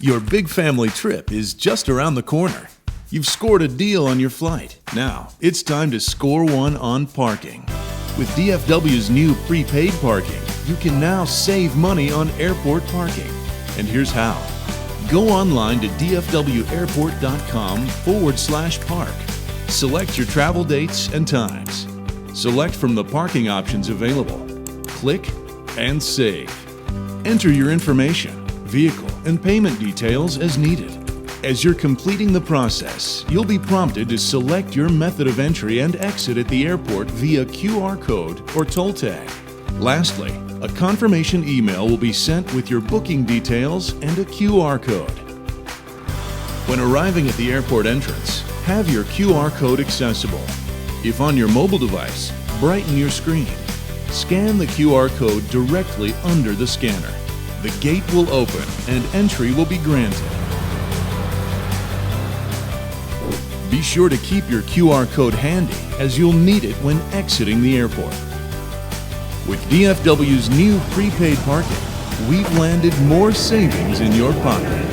Your big family trip is just around the corner. You've scored a deal on your flight. Now, it's time to score one on parking. With DFW's new prepaid parking, you can now save money on airport parking. And here's how. Go online to dfwairport.com/park. Select your travel dates and times. Select from the parking options available. Click and save. Enter your information, vehicle, and payment details as needed. As you're completing the process, you'll be prompted to select your method of entry and exit at the airport via QR code or toll tag. Lastly, a confirmation email will be sent with your booking details and a QR code. When arriving at the airport entrance, have your QR code accessible. If on your mobile device, brighten your screen. Scan the QR code directly under the scanner. The gate will open and entry will be granted. Be sure to keep your QR code handy as you'll need it when exiting the airport. With DFW's new prepaid parking, we've landed more savings in your pocket.